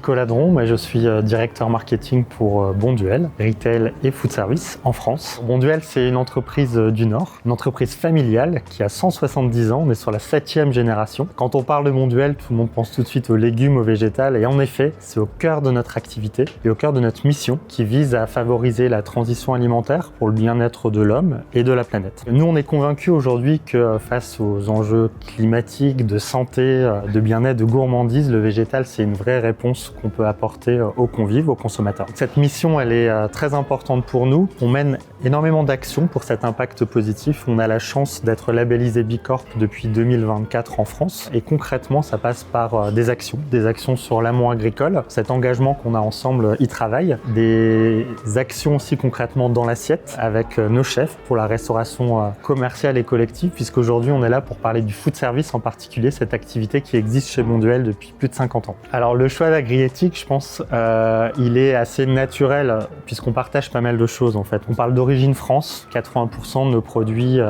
Nicolas Dron, je suis directeur marketing pour Bonduelle, retail et food service en France. Bonduelle, c'est une entreprise du Nord, une entreprise familiale qui a 170 ans, on est sur la 7e génération. Quand on parle de Bonduelle, tout le monde pense tout de suite aux légumes, aux végétales, et en effet, c'est au cœur de notre activité et au cœur de notre mission qui vise à favoriser la transition alimentaire pour le bien-être de l'homme et de la planète. Nous, on est convaincus aujourd'hui que face aux enjeux climatiques, de santé, de bien-être, de gourmandise, le végétal, c'est une vraie réponse qu'on peut apporter aux convives, aux consommateurs. Cette mission, elle est très importante pour nous. On mène énormément d'actions pour cet impact positif. On a la chance d'être labellisé Bicorp depuis 2024 en France. Et concrètement, ça passe par des actions sur l'amont agricole. Cet engagement qu'on a ensemble y travaille. Des actions aussi concrètement dans l'assiette avec nos chefs pour la restauration commerciale et collective, puisqu'aujourd'hui, on est là pour parler du food service en particulier, cette activité qui existe chez Bonduelle depuis plus de 50 ans. Alors le choix d'Agriéthique, je pense, il est assez naturel puisqu'on partage pas mal de choses en fait. On parle d'origine France, 80% de nos produits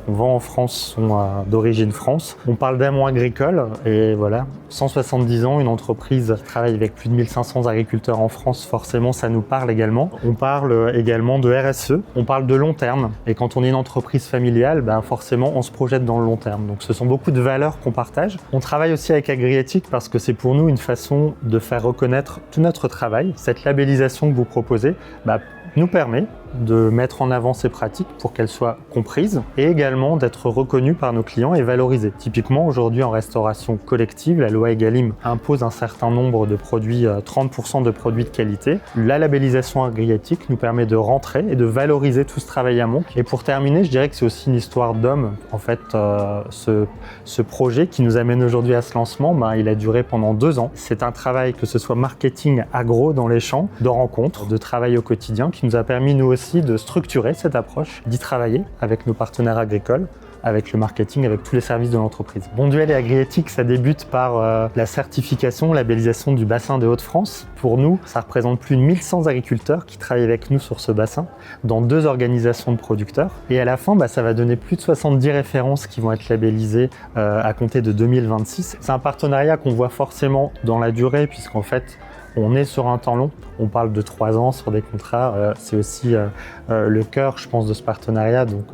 qu'on vend en France sont d'origine France. On parle d'amont agricole et voilà, 170 ans, une entreprise qui travaille avec plus de 1500 agriculteurs en France, forcément ça nous parle également. On parle également de RSE, on parle de long terme et quand on est une entreprise familiale, forcément on se projette dans le long terme. Donc ce sont beaucoup de valeurs qu'on partage. On travaille aussi avec Agriéthique parce que c'est pour nous une façon de faire reconnaître tout notre travail. Cette labellisation que vous proposez nous permet de mettre en avant ces pratiques pour qu'elles soient comprises et également d'être reconnues par nos clients et valorisées. Typiquement, aujourd'hui en restauration collective, la loi Egalim impose un certain nombre de produits, 30% de produits de qualité. La labellisation Agriéthique nous permet de rentrer et de valoriser tout ce travail amont. Et pour terminer, je dirais que c'est aussi une histoire d'homme. En fait, ce projet qui nous amène aujourd'hui à ce lancement, il a duré pendant 2 ans. C'est un travail, que ce soit marketing agro dans les champs, de rencontres, de travail au quotidien, qui nous a permis nous aussi de structurer cette approche, d'y travailler avec nos partenaires agricoles, avec le marketing, avec tous les services de l'entreprise. Bonduelle et Agriéthique, ça débute par la certification, labellisation du bassin des Hauts-de-France. Pour nous, ça représente plus de 1100 agriculteurs qui travaillent avec nous sur ce bassin, dans 2 organisations de producteurs. Et à la fin, ça va donner plus de 70 références qui vont être labellisées à compter de 2026. C'est un partenariat qu'on voit forcément dans la durée, puisqu'en fait, on est sur un temps long, on parle de 3 ans sur des contrats, c'est aussi le cœur, je pense, de ce partenariat. Donc,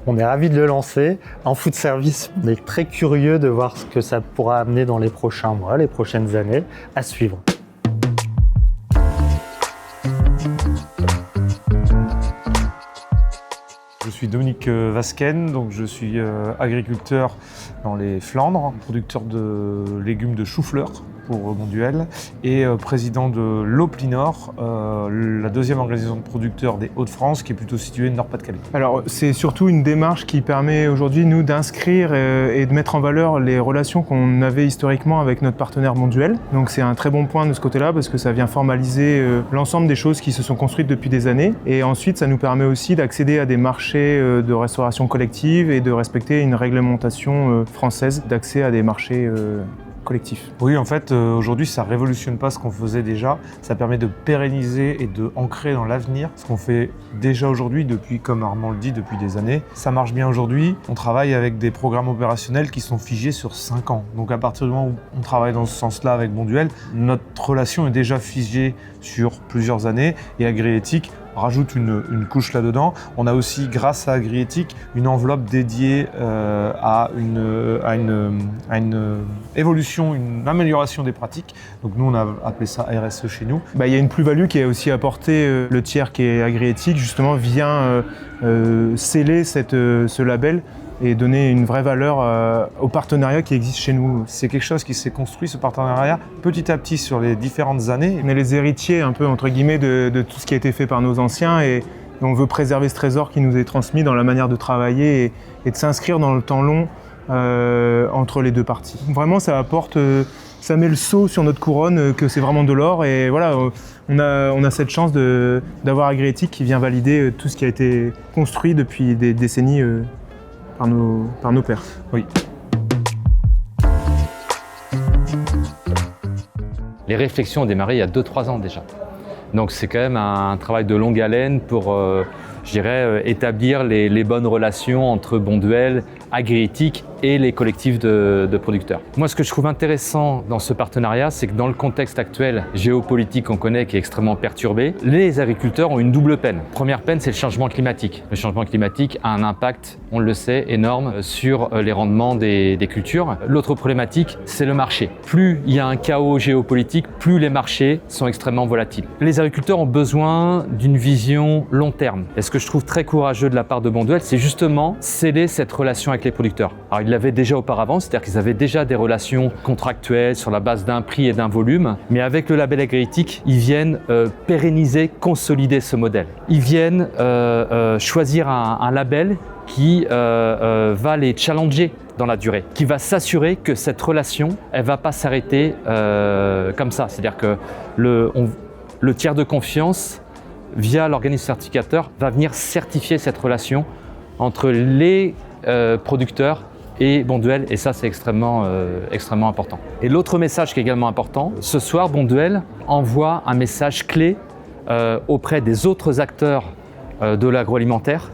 on est ravis de le lancer. En food service, on est très curieux de voir ce que ça pourra amener dans les prochains mois, les prochaines années, à suivre. Je suis Dominique Vasquen, donc je suis agriculteur dans les Flandres, producteur de légumes de chou-fleur pour Bonduelle et président de l'Oplinor, la 2e organisation de producteurs des Hauts-de-France qui est plutôt située Nord-Pas-de-Calais. Alors c'est surtout une démarche qui permet aujourd'hui nous d'inscrire et de mettre en valeur les relations qu'on avait historiquement avec notre partenaire Bonduelle. Donc c'est un très bon point de ce côté-là parce que ça vient formaliser l'ensemble des choses qui se sont construites depuis des années et ensuite ça nous permet aussi d'accéder à des marchés de restauration collective et de respecter une réglementation française d'accès à des marchés collectifs. Oui, en fait, aujourd'hui, ça ne révolutionne pas ce qu'on faisait déjà. Ça permet de pérenniser et de ancrer dans l'avenir ce qu'on fait déjà aujourd'hui, depuis, comme Armand le dit, depuis des années. Ça marche bien aujourd'hui. On travaille avec des programmes opérationnels qui sont figés sur 5 ans. Donc, à partir du moment où on travaille dans ce sens-là avec Bonduelle, notre relation est déjà figée sur plusieurs années et Agriéthique rajoute une couche là-dedans. On a aussi, grâce à Agriéthique, une enveloppe dédiée à une évolution, une amélioration des pratiques. Donc nous, on a appelé ça RSE chez nous. Il y a une plus-value qui est aussi apportée. Le tiers qui est Agriéthique, justement, vient sceller ce label et donner une vraie valeur au partenariat qui existe chez nous. C'est quelque chose qui s'est construit, ce partenariat, petit à petit sur les différentes années. On est les héritiers, un peu, entre guillemets, de tout ce qui a été fait par nos anciens et on veut préserver ce trésor qui nous est transmis dans la manière de travailler et de s'inscrire dans le temps long entre les 2 parties. Vraiment, ça apporte, ça met le sceau sur notre couronne que c'est vraiment de l'or et voilà, on a cette chance d'avoir Agriéthique qui vient valider tout ce qui a été construit depuis des décennies par nos pères. Oui. Les réflexions ont démarré il y a 2-3 ans déjà. Donc c'est quand même un travail de longue haleine pour je dirais, établir les bonnes relations entre Bonduelle, Agriéthique et les collectifs de producteurs. Moi, ce que je trouve intéressant dans ce partenariat, c'est que dans le contexte actuel géopolitique qu'on connaît, qui est extrêmement perturbé, les agriculteurs ont une double peine. Première peine, c'est le changement climatique. Le changement climatique a un impact, on le sait, énorme sur les rendements des cultures. L'autre problématique, c'est le marché. Plus il y a un chaos géopolitique, plus les marchés sont extrêmement volatiles. Les agriculteurs ont besoin d'une vision long terme. Et ce que je trouve très courageux de la part de Bonduelle, c'est justement sceller cette relation avec les producteurs. Alors, ils l'avaient déjà auparavant, c'est-à-dire qu'ils avaient déjà des relations contractuelles sur la base d'un prix et d'un volume, mais avec le label Agriéthique, ils viennent pérenniser, consolider ce modèle. Ils viennent choisir un label qui va les challenger dans la durée, qui va s'assurer que cette relation, elle ne va pas s'arrêter comme ça. C'est-à-dire que le tiers de confiance, via l'organisme certificateur, va venir certifier cette relation entre les producteurs et Bonduelle, et ça c'est extrêmement important. Et l'autre message qui est également important, ce soir Bonduelle envoie un message clé auprès des autres acteurs de l'agroalimentaire,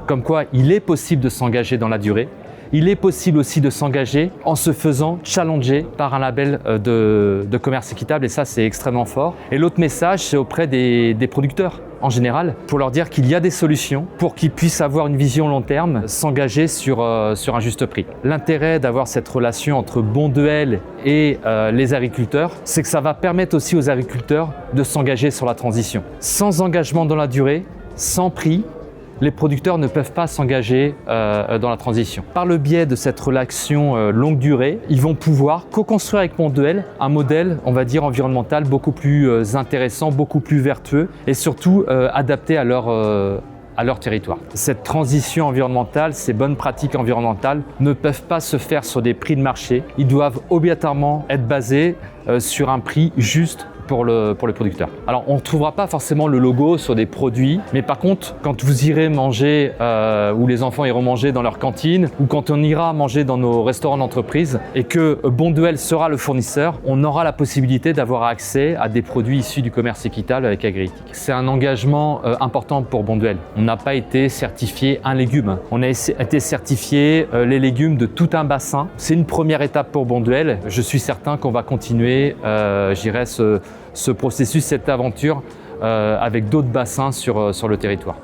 comme quoi il est possible de s'engager dans la durée. Il est possible aussi de s'engager en se faisant challenger par un label de commerce équitable, et ça c'est extrêmement fort. Et l'autre message, c'est auprès des producteurs en général, pour leur dire qu'il y a des solutions pour qu'ils puissent avoir une vision long terme, s'engager sur un juste prix. L'intérêt d'avoir cette relation entre Bonduelle et les agriculteurs, c'est que ça va permettre aussi aux agriculteurs de s'engager sur la transition. Sans engagement dans la durée, sans prix, les producteurs ne peuvent pas s'engager dans la transition. Par le biais de cette relation longue durée, ils vont pouvoir co-construire avec Bonduelle un modèle, on va dire, environnemental beaucoup plus intéressant, beaucoup plus vertueux et surtout adapté à leur territoire. Cette transition environnementale, ces bonnes pratiques environnementales ne peuvent pas se faire sur des prix de marché. Ils doivent obligatoirement être basés sur un prix juste pour les producteurs. Alors on ne trouvera pas forcément le logo sur des produits, mais par contre quand vous irez manger ou les enfants iront manger dans leur cantine ou quand on ira manger dans nos restaurants d'entreprise et que Bonduelle sera le fournisseur, on aura la possibilité d'avoir accès à des produits issus du commerce équitable avec Agriéthique. C'est un engagement important pour Bonduelle. On n'a pas été certifié un légume, on a été certifié les légumes de tout un bassin. C'est une première étape pour Bonduelle. Je suis certain qu'on va continuer, je dirais, ce processus, cette aventure avec d'autres bassins sur le territoire.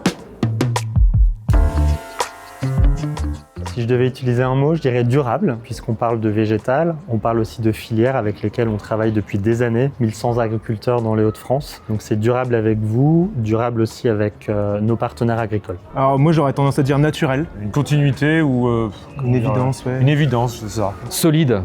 Si je devais utiliser un mot, je dirais durable, puisqu'on parle de végétal. On parle aussi de filières avec lesquelles on travaille depuis des années, 1100 agriculteurs dans les Hauts-de-France. Donc c'est durable avec vous, durable aussi avec nos partenaires agricoles. Alors moi j'aurais tendance à dire naturel. Une continuité ou Une évidence, ouais. Une évidence, c'est ça. Solide.